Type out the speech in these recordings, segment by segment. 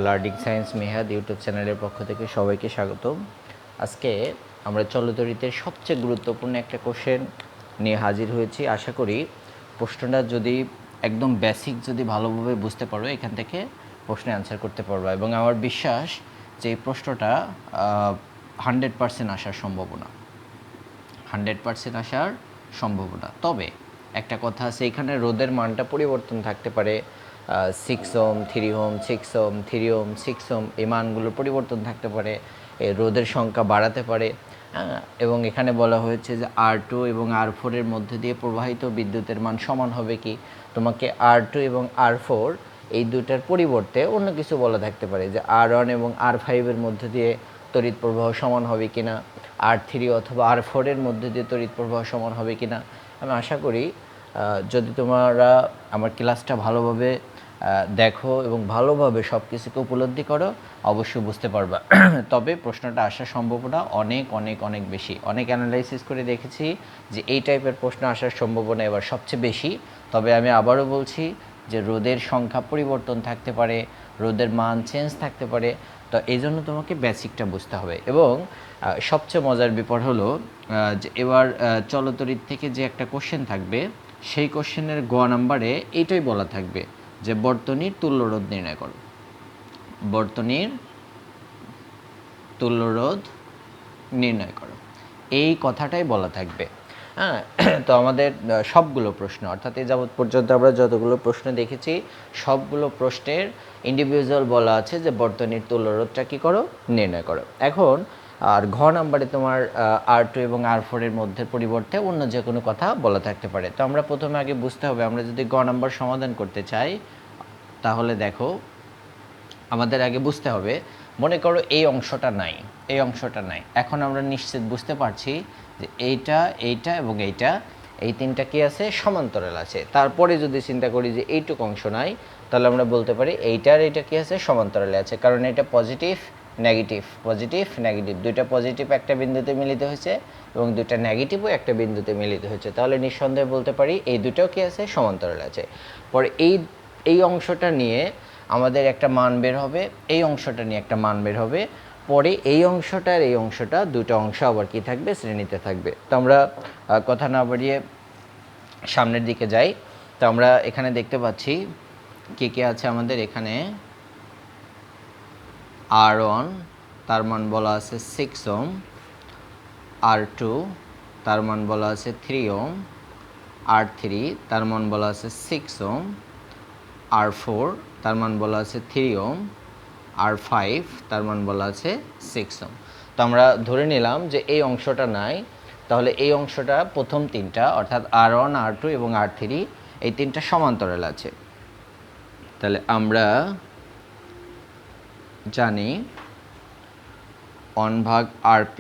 Learning science মেহাদ YouTube চ্যানেলের পক্ষ থেকে সবাইকে স্বাগতম। আজকে আমরা চলতরিতের সবচেয়ে গুরুত্বপূর্ণ একটা কোশ্চেন নিয়ে হাজির হয়েছি। আশা করি প্রশ্নটা যদি একদম বেসিক যদি ভালোভাবে বুঝতে পারো, এখান থেকে প্রশ্নে অ্যান্সার করতে পারবে, এবং আমার বিশ্বাস যে এই প্রশ্নটা 100% আসার সম্ভাবনা, 100% আসার সম্ভাবনা। তবে একটা কথা আছে, এখানে রোদের মানটা পরিবর্তন থাকতে পারে। 6 ohm, 3 ohm, 6 ohm, 3 ohm, 6 ohm, এই মানগুলোর পরিবর্তন থাকতে পারে। রোদের সংখ্যা বাড়াতে পারে। এবং এখানে বলা হয়েছে যে R2 এবং R4 এর মধ্যে দিয়ে প্রবাহিত বিদ্যুতের মান সমান হবে কি। তোমাকে R2 এবং R4 এই দুটার পরিবর্তে অন্য কিছু বলা থাকতে পারে, যে R1 এবং R5 এর মধ্যে দিয়ে তড়িৎ প্রবাহ সমান হবে কিনা, R3 অথবা R4 এর মধ্যে দিয়ে তড়িৎ প্রবাহ সমান হবে কিনা। আমি আশা করি যদি তোমরা আমার ক্লাসটা ভালোভাবে দেখো এবং ভালোভাবে সব কিছুকে উপলব্ধি করো, অবশ্যই বুঝতে পারবা। তবে প্রশ্নটা আসার সম্ভাবনা অনেক অনেক অনেক বেশি। অনেক অ্যানালাইসিস করে দেখেছি যে এই টাইপের প্রশ্ন আসার সম্ভাবনা এবার সবচেয়ে বেশি। তবে আমি আবারও বলছি যে রোদের সংখ্যা পরিবর্তন থাকতে পারে, রোদের মান চেঞ্জ থাকতে পারে। তো এই জন্য তোমাকে বেসিকটা বুঝতে হবে। এবং সবচেয়ে মজার ব্যাপার হলো যে এবার চলতরিৎ থেকে যে একটা কোশ্চেন থাকবে, সেই কোশ্চেনের গ নাম্বারে এইটাই বলা থাকবে যে বর্তনীর তুল্যরোধ নির্ণয় করো। বর্তনীর তুল্যরোধ নির্ণয় করো, এই কথাটাই বলা থাকবে। হ্যাঁ, তো আমাদের সবগুলো প্রশ্ন, অর্থাৎ এই যাবৎ পর্যন্ত আমরা যতগুলো প্রশ্ন দেখেছি, সবগুলো প্রশ্নের ইন্ডিভিজুয়াল বলা আছে যে বর্তনীর তুল্যরোধটা কী করো, নির্ণয় করো। এখন আর ঘ নাম্বারে তোমার R2 এবং R4 এর মধ্যে পরিবর্তে অন্য যে কোনো কথা বলা থাকতে পারে। তো আমরা প্রথমে আগে বুঝতে হবে, আমরা যদি গ নাম্বার সমাধান করতে চাই, তাহলে দেখো আমাদের আগে বুঝতে হবে, মনে করো এই অংশটা নাই, এই অংশটা নাই। এখন আমরা নিশ্চিত বুঝতে পারছি যে এইটা, এইটা এবং এইটা, এই তিনটা কি আছে, সমান্তরাল আছে। তারপরে যদি চিন্তা করি যে এইটুকু অংশ নাই, তাহলে আমরা বলতে পারি এইটার এইটা কি আছে, সমান্তরালে আছে। কারণ এটা পজিটিভ নেগেটিভ, পজিটিভ নেগেটিভ, দুইটা পজিটিভ একটা বিন্দুতে মিলিত হয়েছে এবং দুইটা নেগেটিভও একটা বিন্দুতে মিলিত হয়েছে। তাহলে নিঃসন্দেহে বলতে পারি এই দুটোও কি আছে, সমান্তরালে আছে। পরে এই অংশটা নিয়ে আমাদের একটা মান বের হবে, এই অংশটা নিয়ে একটা মান বের হবে। পরে এই অংশটা আর এই অংশটা, দুটো অংশ আবার কি থাকবে, শ্রেণীতে থাকবে। তো আমরা কথা না বাড়িয়ে সামনের দিকে যাই। তো আমরা এখানে দেখতে পাচ্ছি কে কে আছে আমাদের এখানে। R1 তার মান বলা আছে 6 ওহম, R2 তার মান বলা আছে 3 ওহম, R3 তার মান বলা আছে 6 ওহম, R4 তার মান বলা আছে 3 ওহম, R5 তার মান বলা আছে 6 ওহম। তো আমরা ধরে নিলাম যে এই অংশটা নাই, তাহলে এই অংশটা প্রথম তিনটা, অর্থাৎ R1, R2 এবং R3, এই তিনটা সমান্তরাল আছে। তাহলে আমরা জানি 1/RP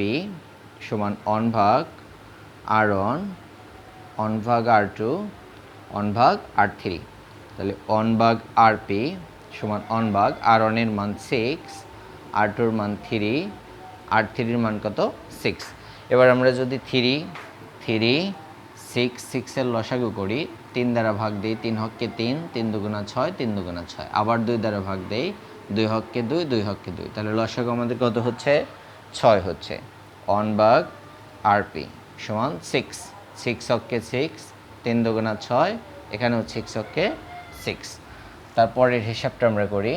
সমান 1/R1, 1/R2, 1/R3। তাহলে 1/RP সমান 1/R1 এর মান 6, R2 এর মান 3, R3 এর মান কত, 6। এবার আমরা যদি 3, 6 এর লসাগু করি, 3 দ্বারা ভাগ দিই, 3 হক্কে 3, 3 দুগুণা 6, 3 দুগুণা 6। আবার 2 দ্বারা ভাগ দেই, 2 হক্কে 2, 2 হক্কে 2। তাহলে লসাগু আমাদের কত হচ্ছে, 6 হচ্ছে। 1/RP সমান 6, 6 হক্কে 6, 3 দুগুণা 6, এখানেও 6 হক্কে 6। তারপরের হিসাবটা আমরা করি,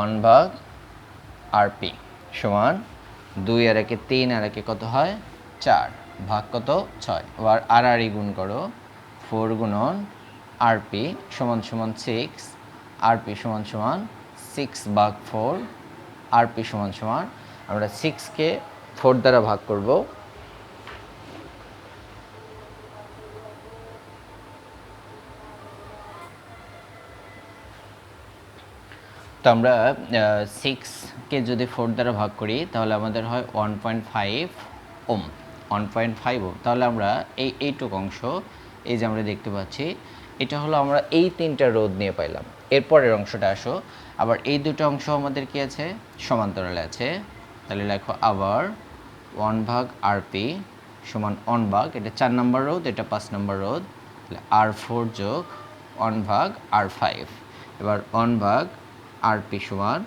1/RP সমান 2 আর একে 3 আর একে কত হয়, 4, ভাগ কত, 6। আবার আর গুণ করো, 4 গুণন RP সমান সমান 6, RP সমান সমান 6/4, RP সমান সমান, আমরা 6কে 4 দ্বারা ভাগ করব, তো আমরা 6কে যদি 4 দ্বারা ভাগ করি, তাহলে আমাদের হয় 1.5 ওম, 1.5 ওম। তাহলে আমরা এইটুকু অংশ, এই যে আমরা দেখতে পাচ্ছি, এটা হলো আমরা এই তিনটা রোধ নিয়ে পাইলাম। এরপরের অংশটা আসো, আবার এই দুটো অংশ আমাদের কি আছে, সমান্তরালে আছে। তাহলে লেখো আবার 1/RP সমান 1 এটা 4 নম্বর রোধ, এটা 5 নম্বর রোধ। তাহলে R4 যোগ 1/R5, এবার 1/RP সমান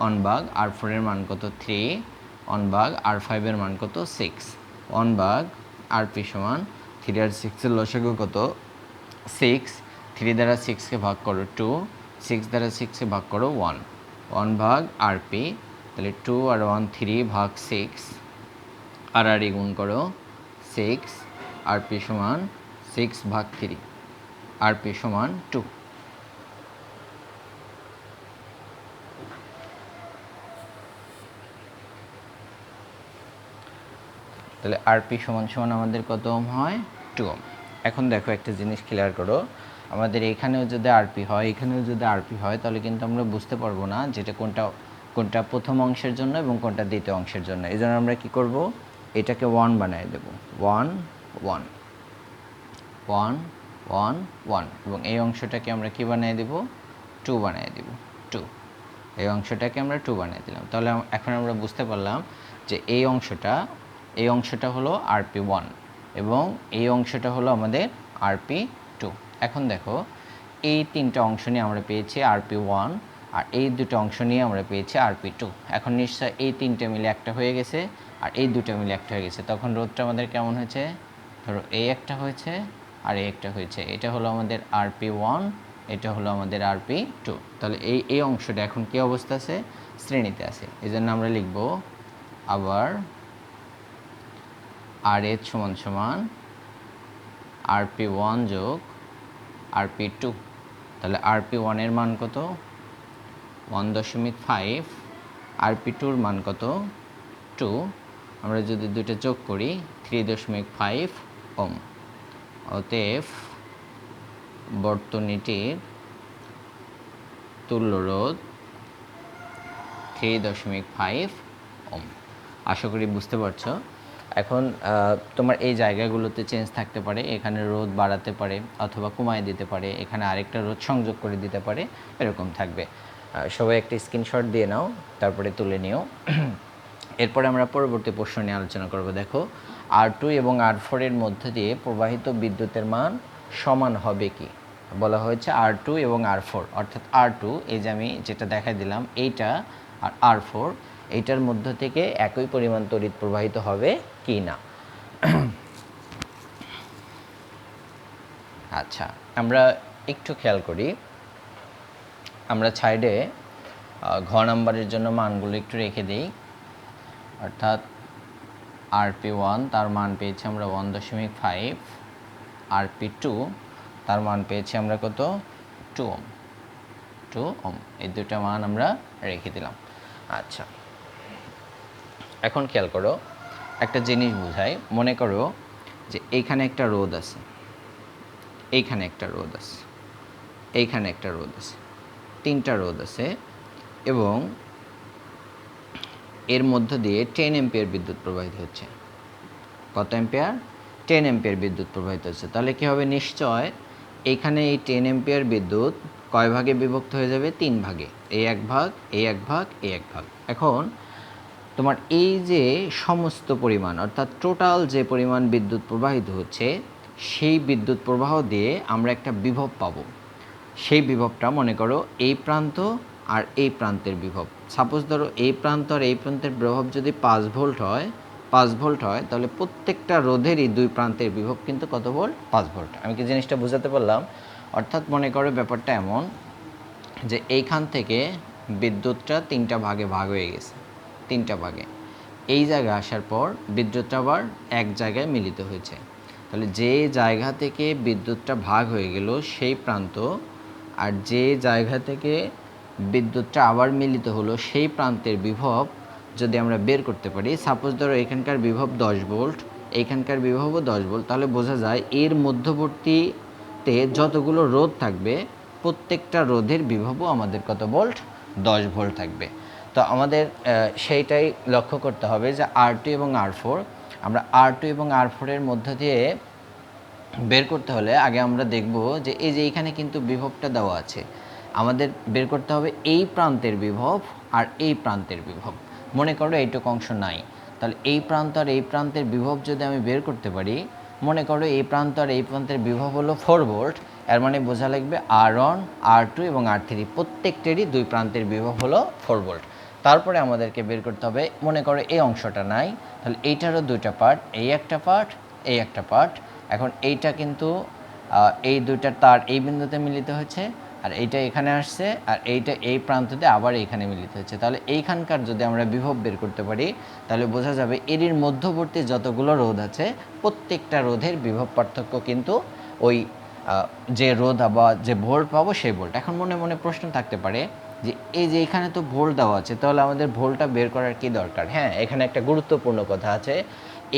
1/R4 এর মান কত 3, 1/R5 এর মান কত 6, 1/RP সমান 3 আর 6 এর লসাগু কত 6, 3 দ্বারা 6কে ভাগ করো 2, 6 দ্বারা 6কে ভাগ করো 1, 1/RP, তাহলে 2 আর 1 3 ভাগ 6, আর গুণ করো 6, RP সমান 6/3, RP সমান 2। তাহলে আরপি সমান সমান আমাদের কত ওম হয় 2 ওম। এখন দেখো একটা জিনিস ক্লিয়ার করো, আমাদের এখানেও যদি আরপি হয় এখানেও যদি আরপি হয় তাহলে কিন্তু আমরা বুঝতে পারবো না যেটা কোনটা প্রথম অংশের জন্য এবং কোনটা দ্বিতীয় অংশের জন্য। এই জন্য আমরা কী করব, এটাকে 1 বানিয়ে দেবো, 1 1 1 1 1, এবং এই অংশটাকে আমরা কি বানিয়ে দেব 2 বানিয়ে দেব 2, এই অংশটাকে আমরা 2 বানিয়ে দিলাম। তাহলে এখন আমরা বুঝতে পারলাম যে এই অংশটা হলো RP1 এবং এই অংশটা হলো আমাদের RP2। এখন দেখো এই তিনটা অংশ নিয়ে আমরা পেয়েছি RP1 আর এই দুটো অংশ নিয়ে আমরা পেয়েছি RP2। এখন নিশ্চয় এই তিনটে মিলে একটা হয়ে গেছে আর এই দুটো মিলে একটা হয়ে গেছে, তখন রোধটা আমাদের কেমন হয়েছে, ধরো এই একটা হয়েছে আর এই একটা হয়েছে, এটা হলো আমাদের RP1, এটা হলো আমাদের RP2। তাহলে এই অংশটা এখন কী অবস্থা আছে, শ্রেণীতে আছে। এই জন্য আমরা লিখব আবার RH সমান সমান RP1 যোগ RP2। তাহলে RP1 এর মান কত 1.5, RP2 এর মান কত 2, আমরা যদি দুইটা যোগ করি 3.5 ওম। অতএব বর্তনীটির তুল্য রোধ 3.5 ওম। আশা করি বুঝতে পারছো। এখন তোমার এই জায়গাগুলোতে চেঞ্জ থাকতে পারে, এখানে রোধ বাড়াতে পারে অথবা কমায় দিতে পারে, এখানে আরেকটা রোধ সংযোগ করে দিতে পারে, এরকম থাকবে। সবাই একটা স্ক্রিনশট দিয়ে নাও, তারপরে তুলে নিও। এরপরে আমরা পরবর্তী প্রশ্ন নিয়ে আলোচনা করব। দেখো R2 এবং R4 এর মধ্যে দিয়ে প্রবাহিত বিদ্যুতের মান সমান হবে কি, বলা হয়েছে R2 এবং R4, অর্থাৎ R2 এই যে আমি যেটা দেখাই দিলাম এইটা, আর R4 এইটার মধ্য থেকে একই পরিমাণ তড়িৎ প্রবাহিত হবে কি না। আচ্ছা, আমরা একটু খেয়াল করি, আমরা সাইডে ঘ নাম্বারের জন্য মানগুলো একটু রেখে দিই। অর্থাৎ RP1 তার মান পেয়েছি আমরা 1.5, RP2 তার মান পেয়েছি আমরা কত 2 ওম, 2 ওম, এই দুটা মান আমরা রেখে দিলাম। আচ্ছা, এখন খেয়াল করো একটা জিনিস বুঝাই। মনে করো যে এইখানে একটা রোধ আছে, এইখানে একটা রোধ আছে, এইখানে একটা রোধ আছে, তিনটা রোধ আছে এবং এর মধ্য দিয়ে 10 এম্পিয়ার বিদ্যুৎ প্রবাহিত হচ্ছে। কত এম্পিয়ার? 10 এম্পিয়ার বিদ্যুৎ প্রবাহিত হচ্ছে। তাহলে কী হবে, নিশ্চয় এইখানে এই 10 এম্পিয়ার বিদ্যুৎ কয় ভাগে বিভক্ত হয়ে যাবে, 3 ভাগে, এই এক ভাগ, এই এক ভাগ, এই এক ভাগ। এখন তোমার এই যে সমস্ত পরিমাণ অর্থাৎ টোটাল যে পরিমাণ বিদ্যুৎ প্রবাহিত হচ্ছে সেই বিদ্যুৎ প্রবাহ দিয়ে আমরা একটা বিভব পাবো। সেই বিভবটা মনে করো এই প্রান্ত আর এই প্রান্তের বিভব। সাপোজ ধরো এই প্রান্ত আর এই প্রান্তের বিভব যদি 5 ভোল্ট হয়, 5 ভোল্ট হয়, তাহলে প্রত্যেকটা রোধেরই দুই প্রান্তের বিভব কিন্তু কত ভোল্ট, 5 ভোল্ট। আমি কি জিনিসটা বোঝাতে পারলাম? অর্থাৎ মনে করো ব্যাপারটা এমন যে এইখান থেকে বিদ্যুৎটা 3টা ভাগে ভাগ হয়ে গেছে, 3টা ভাগে। এই জায়গায় আসার পর বিদ্যুৎটা আবার এক জায়গায় মিলিত হয়েছে। তাহলে যে জায়গা থেকে বিদ্যুৎটা ভাগ হয়ে গেল সেই প্রান্ত আর যে জায়গা থেকে বিদ্যুৎটা আবার মিলিত হলো সেই প্রান্তের বিভব যদি আমরা বের করতে পারি, সাপোজ ধরো এখানকার বিভব 10 ভোল্ট, এইখানকার বিভবও 10 ভোল্ট, তাহলে বোঝা যায় এর মধ্যবর্তীতে যতগুলো রোধ থাকবে প্রত্যেকটা রোধের বিভবও আমাদের কত ভোল্ট, 10 ভোল্ট থাকবে। তো আমাদের সেইটাই লক্ষ্য করতে হবে যে R2 এবং R4, আমরা R2 এবং R4 এর মধ্য দিয়ে বের করতে হলে আগে আমরা দেখব যে এই যে এইখানে কিন্তু বিভবটা দেওয়া আছে, আমাদের বের করতে হবে এই প্রান্তের বিভব আর এই প্রান্তের বিভব। মনে করো এইটুকু অংশ নাই, তাহলে এই প্রান্ত আর এই প্রান্তের বিভব যদি আমি বের করতে পারি, মনে করো এই প্রান্ত আর এই প্রান্তের বিভব হলো 4 ভোল্ট, এর মানে বোঝা লাগবে R1 R2 এবং R3 প্রত্যেকটারই দুই প্রান্তের বিভব হলো 4 ভোল্ট। তারপরে আমাদেরকে বের করতে হবে, মনে করো এই অংশটা নাই, তাহলে এইটারও দুইটা পার্ট, এই একটা পার্ট, এই একটা পার্ট। এখন এইটা কিন্তু এই দুইটার তার এই বিন্দুতে মিলিত হয়েছে, আর এইটা এখানে আসছে, আর এইটা এই প্রান্ততে আবার এইখানে মিলিত হচ্ছে। তাহলে এইখানকার যদি আমরা বিভব বের করতে পারি, তাহলে বোঝা যাবে এর মধ্যবর্তী যতগুলো রোধ আছে প্রত্যেকটা রোধের বিভব পার্থক্য কিন্তু ওই যে রোধ বা যে ভোল্ট পাবো সেই ভোল্ট। এখন মনে মনে প্রশ্ন থাকতে পারে যে এই যে এখানে তো ভোল্ট দেওয়া আছে, তাহলে আমাদের ভোল্টটা বের করার কি দরকার? হ্যাঁ, এখানে একটা গুরুত্বপূর্ণ কথা আছে।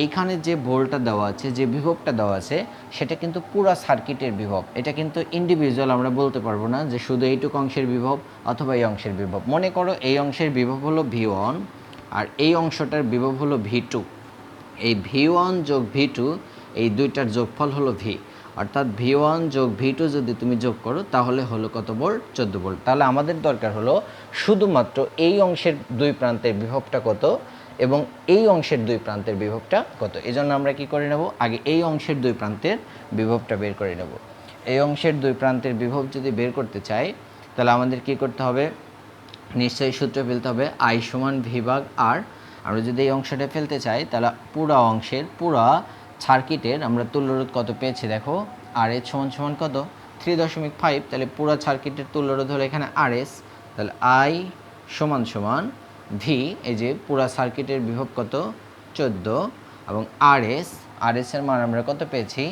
এইখানে যে ভোল্টটা দেওয়া আছে, যে বিভবটা দেওয়া আছে, সেটা কিন্তু পুরো সার্কিটের বিভব। এটা কিন্তু ইন্ডিভিজুয়াল আমরা বলতে পারবো না যে শুধু এইটুকু অংশের বিভব অথবা এই অংশের বিভব। মনে করো এই অংশের বিভব হলো V1 আর এই অংশটার বিভব হলো V2। এই V1 যোগ V2 এই দুইটার যোগফল হলো V, অর্থাৎ V1 যোগ V2 যদি তুমি যোগ করো তাহলে হলো কত ভোল্ট? 14 ভোল্ট। তাহলে আমাদের দরকার হলো শুধুমাত্র এই অংশের দুই প্রান্তের বিভবটা কত এবং এই অংশের দুই প্রান্তের বিভবটা কত। এই জন্য আমরা কি করে নেব, আগে এই অংশের দুই প্রান্তের বিভবটা বের করে নেব। এই অংশের দুই প্রান্তের বিভব যদি বের করতে চাই, তাহলে আমাদের কি করতে হবে? নিশ্চয়ই সূত্র ফেলতে হবে, I সমান V ভাগ R। আমরা যদি এই অংশটা ফেলতে চাই, তাহলে পুরা অংশের পুরা সার্কিটের আমরা তুল্যরোধ কত পেয়েছি দেখো, RH সমান সমান কত? 3.5। তাহলে পুরা সার্কিটের তুল্যরোধ হলো এখানে RS, তাহলে I সমান সমান V, এই যে পুরা সার্কিটের বিভব কত? 14, এবং RS এর মান আমরা কত পেয়েছি?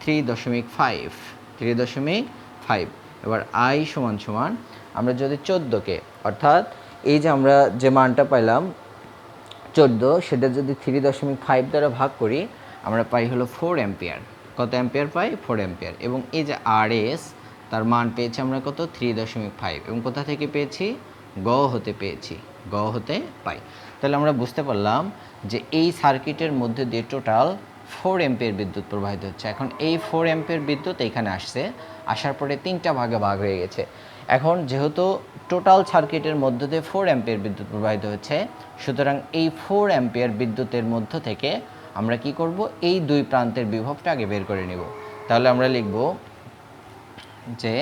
3.5। এবার I সমান সমান আমরা যদি 14কে, অর্থাৎ এই যে আমরা যে মানটা পাইলাম 14, সেটা যদি 3.5 দ্বারা ভাগ করি আমরা পাই হলো 4 অ্যাম্পিয়ার। কত অ্যাম্পিয়ার পাই? 4 অ্যাম্পিয়ার। এবং এই যে RS তার মান পেয়েছি আমরা কত? 3.5। এবং কোথা থেকে পেয়েছি? গ হতে পেয়েছি, গ হতে পাই। তাহলে আমরা বুঝতে পারলাম যে এই সার্কিটের মধ্যে দিয়ে টোটাল 4 অ্যাম্পিয়ার বিদ্যুৎ প্রবাহিত হচ্ছে। এখন এই 4 অ্যাম্পিয়ার বিদ্যুৎ এখানে আসছে, আসার পরে 3টা ভাগে ভাগ হয়ে গেছে। এখন যেহেতু টোটাল সার্কিটের মধ্য দিয়ে 4 অ্যাম্পিয়ার বিদ্যুৎ প্রবাহিত হচ্ছে, সুতরাং এই 4 অ্যাম্পিয়ার বিদ্যুতের মধ্য থেকে আমরা কি করব? এই দুই প্রান্তের বিভবটা আগে বের করে নিব। তাহলে আমরা লিখব যে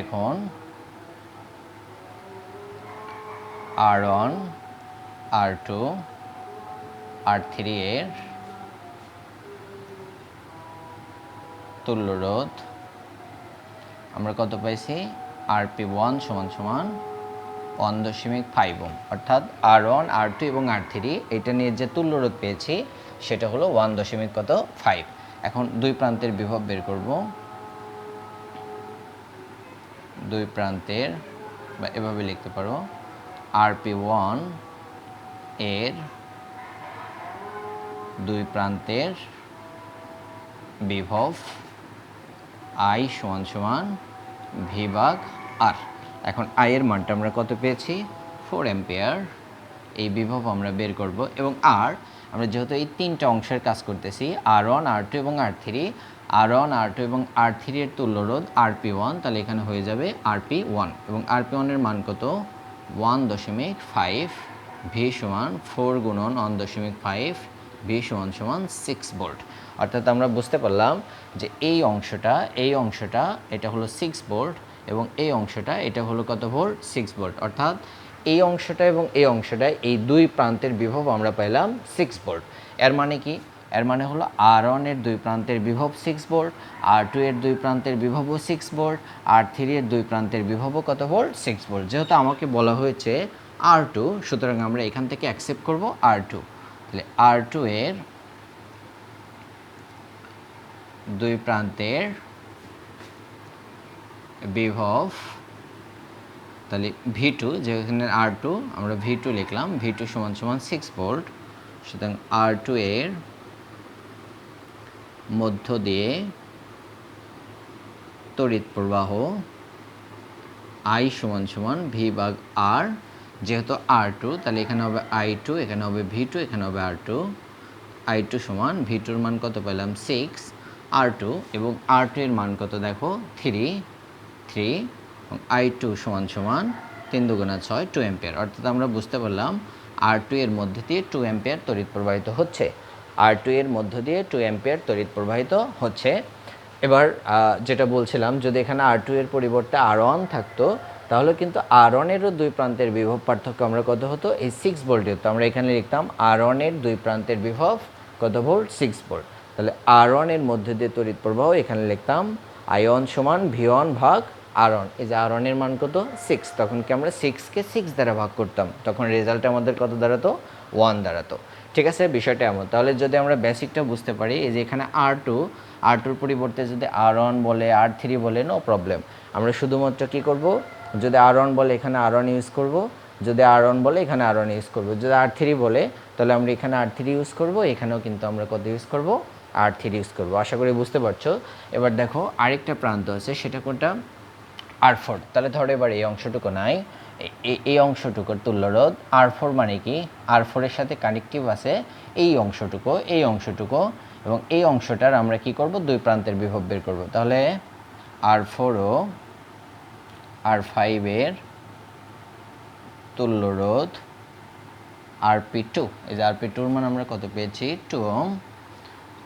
এখন R1 R2 R3 এর তুল্যরোধ আমরা কত পাইছি? RP1 সমান সমান 1.5 ওহম, অর্থাৎ R1 R2 এবং R3 এটা নিয়ে যে তুল্যরোধ পেয়েছি সেটা হলো 1.5। এখন দুই প্রান্তের বিভব বের করব। দুই প্রান্তের, বা এভাবে লিখতে পারো, RP1 এর দুই প্রান্তের বিভব I সমান সমান V ভাগ R। এখন I এর মানটা আমরা কত পেয়েছি? 4 অ্যাম্পিয়ার। এই বিভব আমরা বের করব। এবং R আমরা যেহেতু এই তিনটা অংশের কাজ করতেছি, R1 R2 এবং R3, R1 R2 এবং R3 এর তুল্যরোধ RP1, তাহলে এখানে হয়ে যাবে RP1। এবং RP1 এর মান কত? 1.5। V সমান 4 গুণন 1.5, V সমান সমান 6 ভোল্ট। অর্থাৎ আমরা বুঝতে পারলাম যে এই অংশটা এটা হলো 6 ভোল্ট, এবং এই অংশটা এটা হলো কত ভোল্ট? 6 ভোল্ট। অর্থাৎ এই অংশটা এবং এই অংশটা, এই দুই প্রান্তের বিভব আমরা পাইলাম 6 ভোল্ট। এর মানে কি? এর মানে হলো R1 এর দুই প্রান্তের বিভব 6 ভোল্ট, R2 এর দুই প্রান্তের বিভবও 6 ভোল্ট, R3 এর দুই প্রান্তের বিভবও কত ভোল্ট? 6 ভোল্ট। যেহেতু আমাকে বলা হয়েছে R2, সুতরাং আমরা এখান থেকে অ্যাকসেপ্ট করব R2। তাহলে R2 এর দুই প্রান্তের বিভব, তাহলে V2, যেখানে R2 আমরা V2 লিখলাম, V2 সমান সমান 6 ভোল্ট। সুতরাং R2 এর মধ্য দিয়ে তড়িৎ প্রবাহ I সমান সমান V ভাগ R। যেহেতু R2, তাহলে এখানে হবে I2, এখানে হবে V2, এখানে হবে R2। I2 সমান V2 এর মান কত পেলাম? 6, R2, এবং R2 এর মান কত দেখো? 3, এবং I2 সমান সমান 3 দুগুণা 6, 2 অ্যাম্পিয়ার। অর্থাৎ আমরা বুঝতে পারলাম R2 এর মধ্যে দিয়ে 2 অ্যাম্পিয়ার তড়িৎ প্রবাহিত হচ্ছে। R2 এর মধ্য দিয়ে 2 অ্যাম্পিয়ার তড়িৎ প্রবাহিত হচ্ছে। এবার যেটা বলছিলাম, যদি এখানে R2 এর পরিবর্তে R1 থাকতো, তাহলে কিন্তু R1 এরও দুই প্রান্তের বিভব পার্থক্য আমরা কত হতো, এই 6 ভোল্ট হতো। আমরা এখানে লিখতাম R1 এর দুই প্রান্তের বিভব কত ভোল্ট, 6 ভোল্ট। তাহলে R1 এর মধ্যে দিয়ে তড়িৎ প্রবাহ এখানে লিখতাম I1 সমান V1 ভাগ R1। এই যে R1 এর মান কত, 6, তখন কি আমরা 6কে 6 দ্বারা ভাগ করতাম, তখন রেজাল্ট আমাদের কত দাঁড়াতো, 1 দাঁড়াতো। ঠিক আছে, বিষয়টা এমন। তাহলে যদি আমরা বেসিকটা বুঝতে পারি, এই যে এখানে R2-র পরিবর্তে যদি R1 বলে, R3 বলে, নো প্রবলেম। আমরা শুধুমাত্র কি করব, যদি R1 বলে এখানে R1 ইউজ করব, যদি R1 বলে এখানে R1 ইউজ করব, যদি R3 বলে তাহলে আমরা এখানে R3 ইউজ করব, এখানেও কিন্তু আমরা কত ইউজ করব, R3 ইউজ করব। আশা করি বুঝতে পারছো। এবার দেখো আরেকটা প্রান্ত আছে, সেটা কোনটা, R4। তাহলে ধরো এবার এই অংশটুকু নাই, এই অংশটুকুর তুল্যরোধ R4 মানে কি, R4 এর সাথে কানেকটিভ আছে এই অংশটুকু, এবং এই অংশটার আমরা কি করব, দুই প্রান্তের বিভব বের করব। তাহলে R4 ও R5 এর তুল্যরোধ RP2, এই যে RP2 এর মান আমরা কত পেয়েছি, 2 ওহম।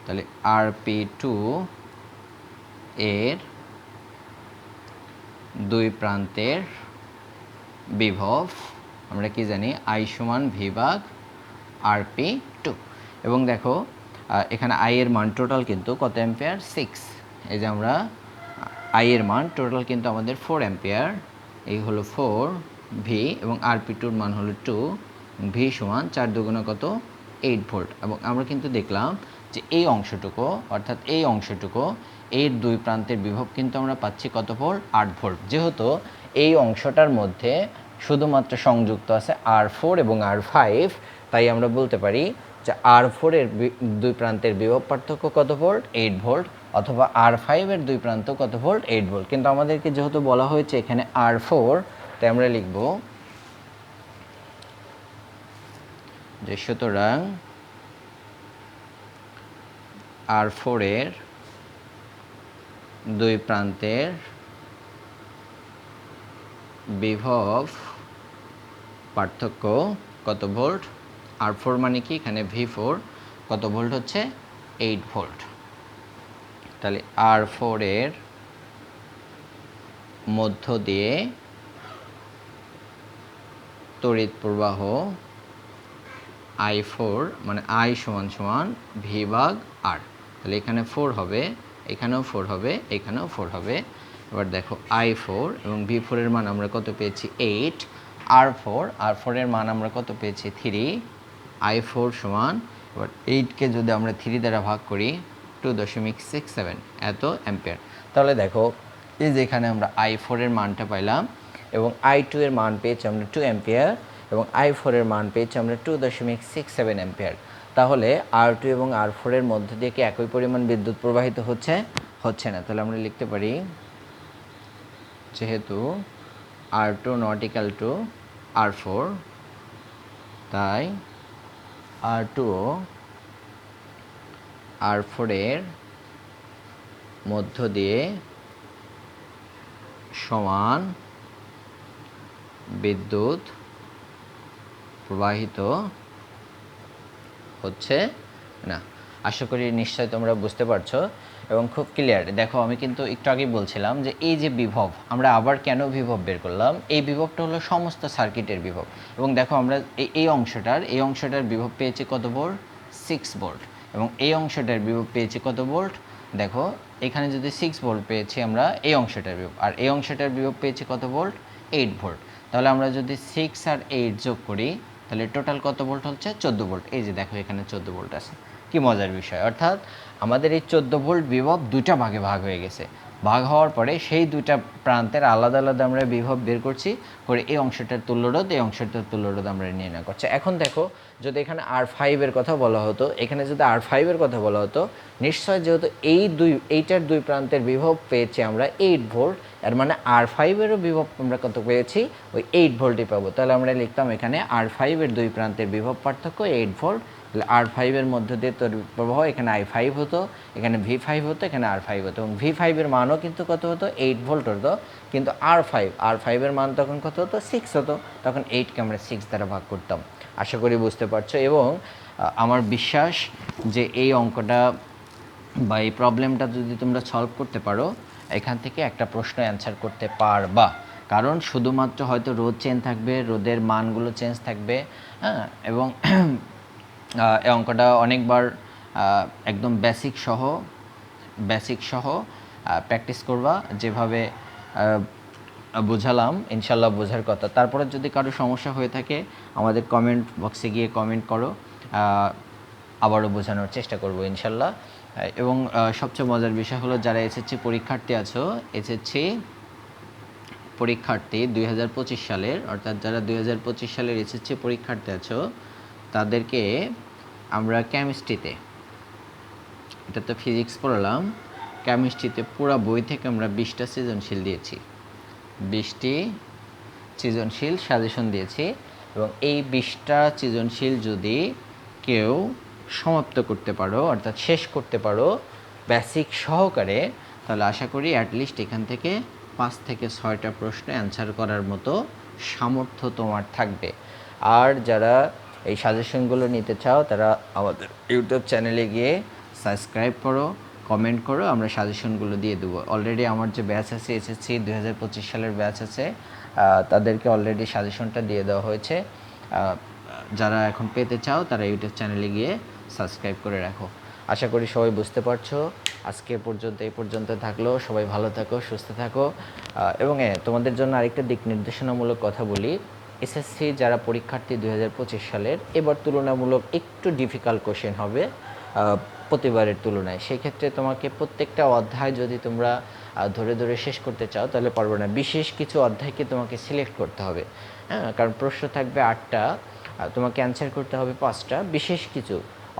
তাহলে RP2 এর দুই প্রান্তের বিভব আমরা কি জানি, I সমান V ভাগ RP2। এবং দেখো এখানে I এর মান টোটাল কিন্তু কত অ্যাম্পিয়ার, 6। এই যে আমরা I এর মান টোটাল কিন্তু আমাদের 4 অ্যাম্পিয়ার, এই হলো 4 V, এবং RP2 এর মান হলো 2, V সমান 4 দুগুণে কত, 8 ভোল্ট। এবং আমরা কিন্তু দেখলাম যে এই অংশটুকু, অর্থাৎ এই অংশটুকু, এর দুই প্রান্তের বিভব কিন্তু আমরা পাচ্ছি কত ভোল্ট, 8 ভোল্ট। যেহেতু এই অংশটার মধ্যে শুধুমাত্র সংযুক্ত আছে R4 এবং R5, তাই আমরা বলতে পারি যে R4 এর দুই প্রান্তের বিভব পার্থক্য কত ভোল্ট, 8 ভোল্ট, অথবা R5 এর দুই প্রান্ত কত ভোল্ট, 8 ভোল্ট। কিন্তু আমাদেরকে যেহেতু বলা হয়েছে এখানে R4, তাই আমরা লিখব যে সুতরাং R4 এর দুই প্রান্তের বিভব পার্থক্য কত ভোল্ট, R4 মানে কি, এখানে V4 কত ভোল্ট হচ্ছে, 8 ভোল্ট। তাহলে R4 এর মধ্য দিয়ে তড়িৎ প্রবাহ I4 মানে I সমান সমান V ভাগ R। তাহলে এখানে 4 হবে, এখানেও 4 হবে, এখানেও 4 হবে। এবার দেখো I4 এবং V4 এর মান আমরা কত পেয়েছি, 8। R4 এর মান আমরা কত পেয়েছি, 3। I4 সমান, এবার 8কে যদি আমরা 3 দ্বারা ভাগ করি, 2.67 এত অ্যাম্পিয়ার। তাহলে দেখো এই যে এখানে আমরা I4 এর মানটা পাইলাম, এবং I2 এর মান পেয়েছি আমরা 2 অ্যাম্পিয়ার, এবং I4 এর মান পেয়েছি আমরা 2.67 অ্যাম্পিয়ার। তাহলে R2 এবং R4 এর মধ্যে দিয়ে কি একই পরিমাণ বিদ্যুৎ প্রবাহিত হচ্ছে, হচ্ছে না। তাহলে আমরা লিখতে পারি, যেহেতু R2 not equal to R4, তাই R2 ও R4 এর মধ্য দিয়ে সমান বিদ্যুৎ প্রবাহিত হচ্ছে না। আশা করি নিশ্চয় তোমরা বুঝতে পারছো এবং খুব ক্লিয়ার। দেখো আমি কিন্তু একটু আগেই বলছিলাম যে এই যে বিভব, আমরা আবার কেন বিভব বের করলাম, এই বিভবটা হলো সমস্ত সার্কিটের বিভব। এবং দেখো আমরা এই অংশটার বিভব পেয়েছি কত ভোল্ট, 6 ভোল্ট, এবং এই অংশটার বিভব পেয়েছি কত ভোল্ট, দেখো এখানে যদি 6 ভোল্ট পেয়েছি আমরা এই অংশটার বিভব, আর এই অংশটার বিভব পেয়েছি কত ভোল্ট, 8 ভোল্ট। তাহলে আমরা যদি 6 আর 8 যোগ করি, তাহলে টোটাল কত ভোল্ট হচ্ছে, 14 ভোল্ট। এই যে দেখো এখানে 14 ভোল্ট আছে, কি মজার বিষয়। অর্থাৎ আমাদের এই 14 ভোল্ট বিভব দুইটা ভাগে ভাগ হয়ে গেছে। ভাগ হওয়ার পরে সেই দুইটা প্রান্তের আলাদা আলাদা আমরা বিভব বের করছি, করে এই অংশটার তুল্যরোধ, এই অংশটার তুল্যরোধ আমরা নির্ণয় করছি। এখন দেখো যদি এখানে R5 এর কথা বলা হতো, এখানে যদি R5 এর কথা বলা হতো, নিশ্চয় যেহেতু এইটার দুই প্রান্তের বিভব পেয়েছি আমরা 8 ভোল্ট, এর মানে R5 এরও বিভব আমরা কত পেয়েছি, ওই 8 ভোল্টই পাবো। তাহলে আমরা লিখতাম এখানে R5 এর দুই প্রান্তের বিভব পার্থক্য 8 ভোল্ট। তাহলে R5 এর মধ্যে দিয়ে তড়িৎ প্রবাহ, এখানে I5 হতো, এখানে V5 হতো, এখানে R5 হতো, এবং V5 এর মানও কিন্তু কত হতো, 8 ভোল্ট হতো। কিন্তু R5 এর মান তখন কত হতো, 6 হতো, তখন 8কে আমরা 6 দ্বারা ভাগ করতাম। আশা করি বুঝতে পারছো। এবং আমার বিশ্বাস যে এই অঙ্কটা বা এই প্রবলেমটা যদি তোমরা সলভ করতে পারো, এখান থেকে একটা প্রশ্ন অ্যান্সার করতে পারবা। কারণ শুধুমাত্র হয়তো রোদ চেঞ্জ থাকবে, রোদের মানগুলো চেঞ্জ থাকবে, হ্যাঁ। এবং এই অঙ্কটা অনেকবার একদম বেসিক সহ প্র্যাকটিস করবা, যেভাবে বোঝালাম ইনশাল্লাহ বোঝার কথা। তারপরে যদি কারো সমস্যা হয়ে থাকে আমাদের কমেন্ট বক্সে গিয়ে কমেন্ট করো, আবারও বোঝানোর চেষ্টা করব ইনশাল্লাহ। এবং সবচেয়ে মজার বিষয় হলো, যারা এসএসসি পরীক্ষার্থী আছো, এসএসসি পরীক্ষার্থী 2025 সালের, অর্থাৎ যারা 2025 সালের এসএসসি পরীক্ষার্থী আছো, তাদেরকে আমরা কেমিস্ট্রিতে, এটা তো ফিজিক্স পড়ালাম, কেমিস্ট্রিতে পুরো বই থেকে আমরা 20টা সৃজনশীল দিয়েছি, 20টি সৃজনশীল সাজেশন দিয়েছি। এবং এই 20টা সৃজনশীল যদি কেউ সমাপ্ত করতে পারো, অর্থাৎ শেষ করতে পারো বেসিক সহকারে, তাহলে আশা করি অ্যাটলিস্ট এখান থেকে 5 থেকে 6টা প্রশ্ন অ্যান্সার করার মতো সামর্থ্য তোমার থাকবে। আর যারা এই সাজেশনগুলো নিতে চাও, তারা আমাদের ইউটিউব চ্যানেলে গিয়ে সাবস্ক্রাইব করো, কমেন্ট করো, আমরা সাজেশনগুলো দিয়ে দেবো। অলরেডি আমার যে ব্যাচ আছে, এসএসসি 2025 সালের ব্যাচ আছে, তাদেরকে অলরেডি সাজেশনটা দিয়ে দেওয়া হয়েছে। যারা এখন পেতে চাও তারা ইউটিউব চ্যানেলে গিয়ে সাবস্ক্রাইব করে রাখো। আশা করি সবাই বুঝতে পারছো। আজকে এই পর্যন্ত থাকলো। সবাই ভালো থাকো, সুস্থ থাকো। এবং তোমাদের জন্য আরেকটা দিক নির্দেশনামূলক কথা বলি। এসএসসি যারা পরীক্ষার্থী 2025 সালের, এবার তুলনামূলক একটু ডিফিকাল্ট কোশ্চেন হবে প্রতিবারের তুলনায়। সেক্ষেত্রে তোমাকে প্রত্যেকটা অধ্যায় যদি তোমরা ধরে ধরে শেষ করতে চাও তাহলে পারবে না। বিশেষ কিছু অধ্যায়কে তোমাকে সিলেক্ট করতে হবে, হ্যাঁ। কারণ প্রশ্ন থাকবে 8টা, তোমাকে অ্যান্সার করতে হবে 5টা। বিশেষ কিছু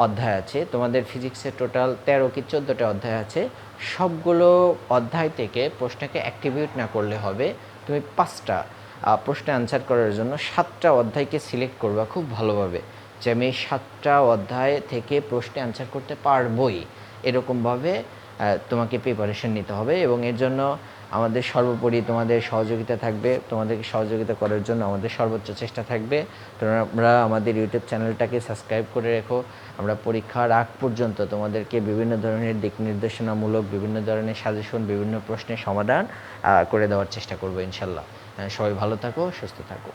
অধ্যায় আছে, তোমাদের ফিজিক্সের টোটাল 13 কি 14টা অধ্যায় আছে। সবগুলো অধ্যায় থেকে প্রশ্নকে অ্যাক্টিভেট না করলে হবে, তুমি 5টা প্রশ্ন অ্যান্সার করার জন্য 7টা অধ্যায়কে সিলেক্ট করবা খুব ভালোভাবে, যে আমি এই 7টা অধ্যায় থেকে প্রশ্ন অ্যান্সার করতে পারবই, এরকমভাবে তোমাকে প্রিপারেশন নিতে হবে। এবং এর জন্য আমাদের সর্বোপরি তোমাদের সহযোগিতা থাকবে। তোমাদেরকে সহযোগিতা করার জন্য আমাদের সর্বোচ্চ চেষ্টা থাকবে। তোমরা আমাদের ইউটিউব চ্যানেলটাকে সাবস্ক্রাইব করে রেখো। আমরা পরীক্ষার আগ পর্যন্ত তোমাদেরকে বিভিন্ন ধরনের দিক নির্দেশনামূলক, বিভিন্ন ধরনের সাজেশন, বিভিন্ন প্রশ্নের সমাধান করে দেওয়ার চেষ্টা করবো ইনশাল্লাহ। সবাই ভালো থাকো, সুস্থ থাকো।